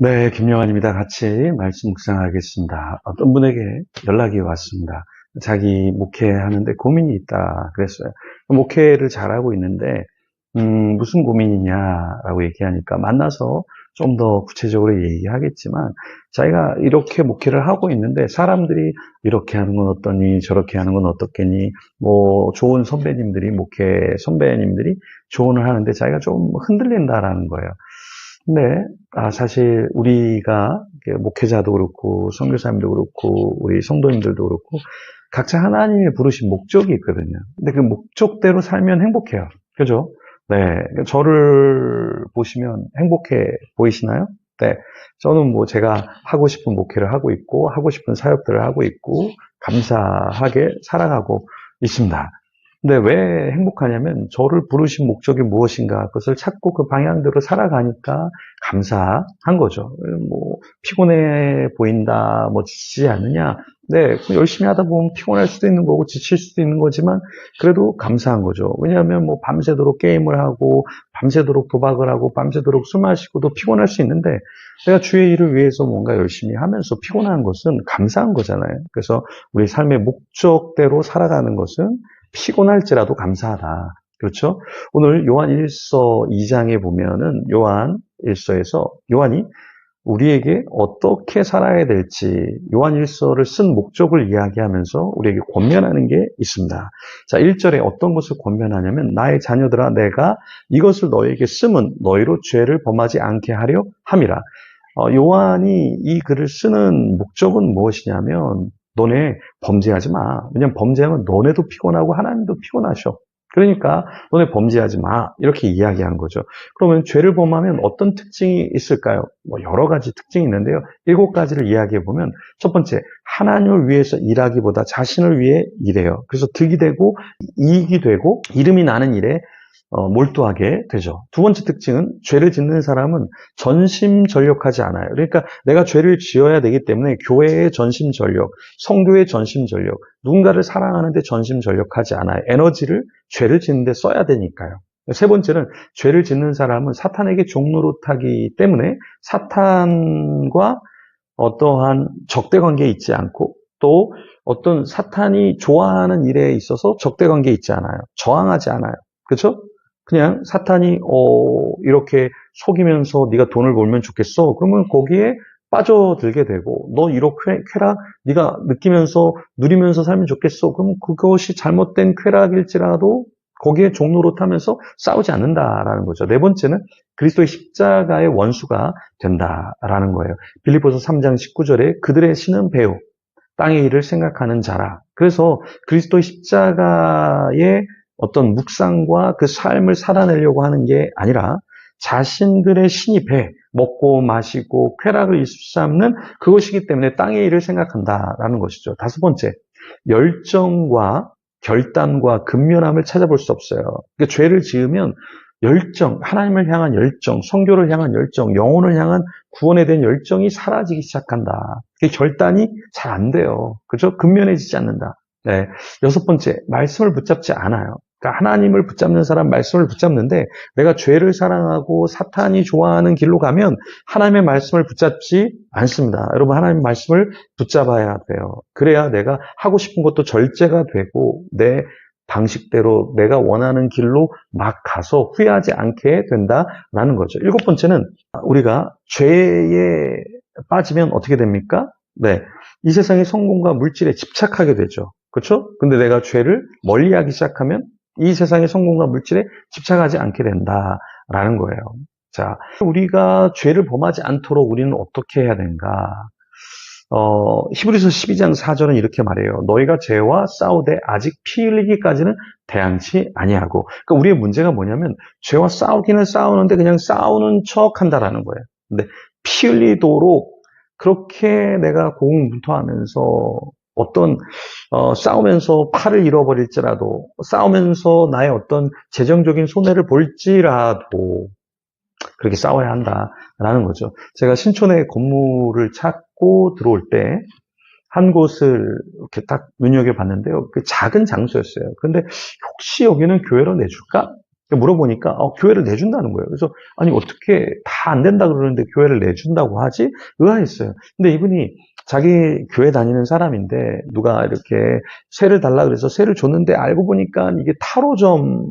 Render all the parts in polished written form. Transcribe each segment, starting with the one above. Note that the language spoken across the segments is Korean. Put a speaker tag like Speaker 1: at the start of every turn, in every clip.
Speaker 1: 네, 김영환입니다. 같이 말씀 묵상하겠습니다. 어떤 분에게 연락이 왔습니다. 자기 목회하는데 고민이 있다 그랬어요. 목회를 잘하고 있는데 무슨 고민이냐라고 얘기하니까 만나서 좀 더 구체적으로 얘기하겠지만 자기가 이렇게 목회를 하고 있는데 사람들이 이렇게 하는 건 어떠니 저렇게 하는 건 어떻겠니 뭐 좋은 선배님들이 목회 선배님들이 조언을 하는데 자기가 좀 흔들린다라는 거예요. 근데 사실 우리가 목회자도 그렇고 선교사님도 그렇고 우리 성도님들도 그렇고 각자 하나님이 부르신 목적이 있거든요. 근데 그 목적대로 살면 행복해요. 그죠? 네, 저를 보시면 행복해 보이시나요? 네, 저는 뭐 제가 하고 싶은 목회를 하고 있고 하고 싶은 사역들을 하고 있고 감사하게 살아가고 있습니다. 근데 왜 행복하냐면 저를 부르신 목적이 무엇인가 그것을 찾고 그 방향대로 살아가니까 감사한 거죠. 뭐 피곤해 보인다, 뭐 지치지 않느냐? 네, 열심히 하다 보면 피곤할 수도 있는 거고 지칠 수도 있는 거지만 그래도 감사한 거죠. 왜냐하면 뭐 밤새도록 게임을 하고 밤새도록 도박을 하고 밤새도록 술 마시고도 피곤할 수 있는데 내가 주의 일을 위해서 뭔가 열심히 하면서 피곤한 것은 감사한 거잖아요. 그래서 우리 삶의 목적대로 살아가는 것은 피곤할지라도 감사하다. 그렇죠? 오늘 요한 1서 2장에 보면은 요한 1서에서 요한이 우리에게 어떻게 살아야 될지 요한 1서를 쓴 목적을 이야기하면서 우리에게 권면하는 게 있습니다. 자, 1절에 어떤 것을 권면하냐면 나의 자녀들아 내가 이것을 너에게 쓰면 너희로 죄를 범하지 않게 하려 함이라. 요한이 이 글을 쓰는 목적은 무엇이냐면 너네 범죄하지 마. 왜냐면 범죄하면 너네도 피곤하고 하나님도 피곤하셔. 그러니까 너네 범죄하지 마. 이렇게 이야기한 거죠. 그러면 죄를 범하면 어떤 특징이 있을까요? 뭐 여러 가지 특징이 있는데요. 7가지를 이야기해 보면 첫 번째, 하나님을 위해서 일하기보다 자신을 위해 일해요. 그래서 득이 되고 이익이 되고 이름이 나는 일에 몰두하게 되죠. 두 번째 특징은 죄를 짓는 사람은 전심전력하지 않아요. 그러니까 내가 죄를 지어야 되기 때문에 교회의 전심전력, 성교의 전심전력, 누군가를 사랑하는데 전심전력하지 않아요. 에너지를 죄를 짓는 데 써야 되니까요. 세 번째는 죄를 짓는 사람은 사탄에게 종노릇하기 때문에 사탄과 어떠한 적대관계에 있지 않고 또 어떤 사탄이 좋아하는 일에 있어서 적대관계에 있지 않아요. 저항하지 않아요. 그렇죠? 그냥 사탄이 이렇게 속이면서 네가 돈을 벌면 좋겠어. 그러면 거기에 빠져들게 되고 너 이렇게 쾌락 네가 느끼면서 누리면서 살면 좋겠어. 그럼 그것이 잘못된 쾌락일지라도 거기에 종노릇하면서 싸우지 않는다라는 거죠. 네 번째는 그리스도의 십자가의 원수가 된다라는 거예요. 빌립보서 3장 19절에 그들의 신은 배우 땅의 일을 생각하는 자라. 그래서 그리스도의 십자가의 어떤 묵상과 그 삶을 살아내려고 하는 게 아니라 자신들의 신이 배, 먹고 마시고 쾌락을 일삼는 그것이기 때문에 땅의 일을 생각한다라는 것이죠. 다섯 번째, 열정과 결단과 근면함을 찾아볼 수 없어요. 그러니까 죄를 지으면 열정, 하나님을 향한 열정, 성교를 향한 열정, 영혼을 향한 구원에 대한 열정이 사라지기 시작한다. 결단이 잘 안 돼요. 그죠? 근면해지지 않는다. 네. 여섯 번째, 말씀을 붙잡지 않아요. 그러니까 하나님을 붙잡는 사람 말씀을 붙잡는데 내가 죄를 사랑하고 사탄이 좋아하는 길로 가면 하나님의 말씀을 붙잡지 않습니다. 여러분 하나님의 말씀을 붙잡아야 돼요. 그래야 내가 하고 싶은 것도 절제가 되고 내 방식대로 내가 원하는 길로 막 가서 후회하지 않게 된다라는 거죠. 일곱 번째는 우리가 죄에 빠지면 어떻게 됩니까? 네. 이 세상의 성공과 물질에 집착하게 되죠. 그렇죠? 근데 내가 죄를 멀리하기 시작하면 이 세상의 성공과 물질에 집착하지 않게 된다라는 거예요. 자, 우리가 죄를 범하지 않도록 우리는 어떻게 해야 되는가? 히브리서 12장 4절은 이렇게 말해요. 너희가 죄와 싸우되 아직 피 흘리기까지는 대항치 아니하고. 그러니까 우리의 문제가 뭐냐면 죄와 싸우기는 싸우는데 그냥 싸우는 척 한다라는 거예요. 근데 피 흘리도록 그렇게 내가 고군분투하면서 어떤 싸우면서 팔을 잃어버릴지라도 싸우면서 나의 어떤 재정적인 손해를 볼지라도 그렇게 싸워야 한다라는 거죠. 제가 신촌에 건물을 찾고 들어올 때 한 곳을 이렇게 딱 눈여겨봤는데요. 그 작은 장소였어요. 그런데 혹시 여기는 교회로 내줄까? 물어보니까 교회를 내준다는 거예요. 그래서 아니 어떻게 다 안 된다 그러는데 교회를 내준다고 하지? 의아했어요. 근데 이분이 자기 교회 다니는 사람인데 누가 이렇게 세를 달라 그래서 세를 줬는데 알고 보니까 이게 타로점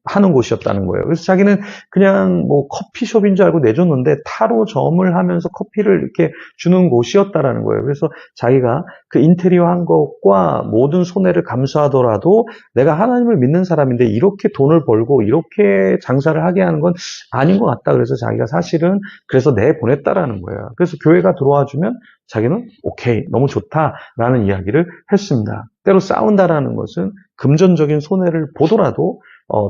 Speaker 1: 하는 곳이었다는 거예요. 그래서 자기는 그냥 뭐 커피숍인 줄 알고 내줬는데 타로점을 하면서 커피를 이렇게 주는 곳이었다라는 거예요. 그래서 자기가 그 인테리어 한 것과 모든 손해를 감수하더라도 내가 하나님을 믿는 사람인데 이렇게 돈을 벌고 이렇게 장사를 하게 하는 건 아닌 것 같다. 그래서 자기가 사실은 그래서 내보냈다라는 거예요. 그래서 교회가 들어와 주면 자기는 오케이, 너무 좋다라는 이야기를 했습니다. 때로 싸운다라는 것은 금전적인 손해를 보더라도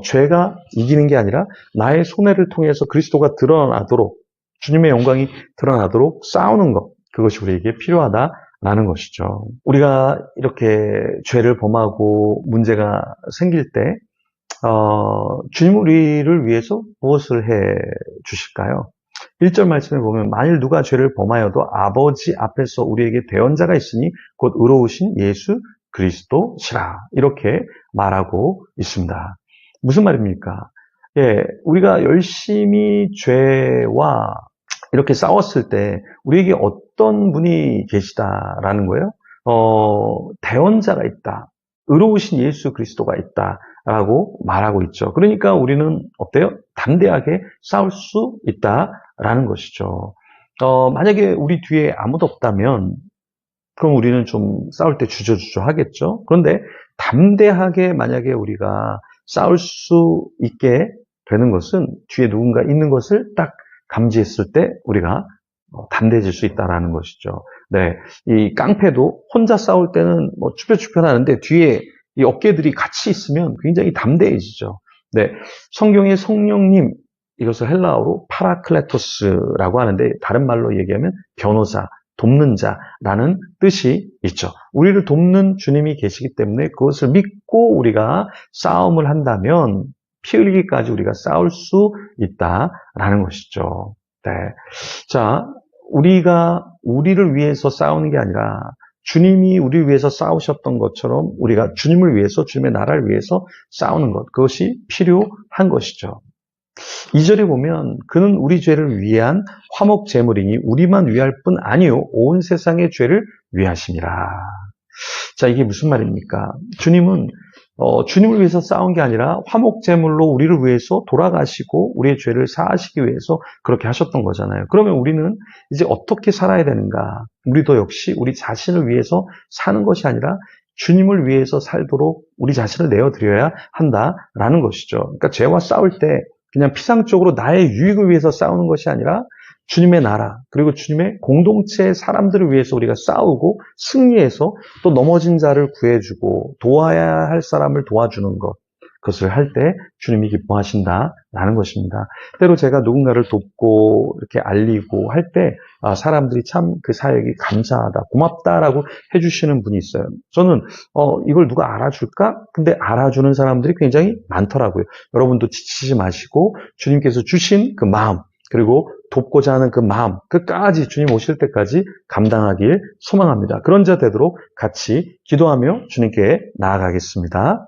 Speaker 1: 죄가 이기는 게 아니라 나의 손해를 통해서 그리스도가 드러나도록, 주님의 영광이 드러나도록 싸우는 것, 그것이 우리에게 필요하다라는 것이죠. 우리가 이렇게 죄를 범하고 문제가 생길 때 주님 우리를 위해서 무엇을 해 주실까요? 1절 말씀에 보면 만일 누가 죄를 범하여도 아버지 앞에서 우리에게 대언자가 있으니 곧 의로우신 예수 그리스도시라, 이렇게 말하고 있습니다. 무슨 말입니까? 예, 우리가 열심히 죄와 이렇게 싸웠을 때 우리에게 어떤 분이 계시다라는 거예요? 대언자가 있다. 의로우신 예수 그리스도가 있다라고 말하고 있죠. 그러니까 우리는 어때요? 담대하게 싸울 수 있다라는 것이죠. 만약에 우리 뒤에 아무도 없다면 그럼 우리는 좀 싸울 때 주저주저 하겠죠. 그런데 담대하게 만약에 우리가 싸울 수 있게 되는 것은 뒤에 누군가 있는 것을 딱 감지했을 때 우리가 담대해질 수 있다라는 것이죠. 네, 이 깡패도 혼자 싸울 때는 뭐 추펴추펴 하는데 뒤에 이 어깨들이 같이 있으면 굉장히 담대해지죠. 네, 성경의 성령님, 이것을 헬라어로 파라클레토스라고 하는데 다른 말로 얘기하면 변호사, 돕는 자라는 뜻이 있죠. 우리를 돕는 주님이 계시기 때문에 그것을 믿고 우리가 싸움을 한다면 피 흘리기까지 우리가 싸울 수 있다라는 것이죠. 네. 자, 우리가 우리를 위해서 싸우는 게 아니라 주님이 우리를 위해서 싸우셨던 것처럼 우리가 주님을 위해서, 주님의 나라를 위해서 싸우는 것, 그것이 필요한 것이죠. 2절에 보면 그는 우리 죄를 위한 화목 제물이니 우리만 위할 뿐 아니요 온 세상의 죄를 위하심이라. 자, 이게 무슨 말입니까? 주님은 주님을 위해서 싸운 게 아니라 화목 제물로 우리를 위해서 돌아가시고 우리의 죄를 사하시기 위해서 그렇게 하셨던 거잖아요. 그러면 우리는 이제 어떻게 살아야 되는가? 우리도 역시 우리 자신을 위해서 사는 것이 아니라 주님을 위해서 살도록 우리 자신을 내어드려야 한다라는 것이죠. 그러니까 죄와 싸울 때 그냥 피상적으로 나의 유익을 위해서 싸우는 것이 아니라 주님의 나라, 그리고 주님의 공동체의 사람들을 위해서 우리가 싸우고 승리해서 또 넘어진 자를 구해주고 도와야 할 사람을 도와주는 것, 그것을 할 때 주님이 기뻐하신다라는 것입니다. 때로 제가 누군가를 돕고 이렇게 알리고 할 때 사람들이 참 그 사역이 감사하다, 고맙다라고 해주시는 분이 있어요. 저는 이걸 누가 알아줄까? 근데 알아주는 사람들이 굉장히 많더라고요. 여러분도 지치지 마시고 주님께서 주신 그 마음, 그리고 돕고자 하는 그 마음, 끝까지 주님 오실 때까지 감당하길 소망합니다. 그런 자 되도록 같이 기도하며 주님께 나아가겠습니다.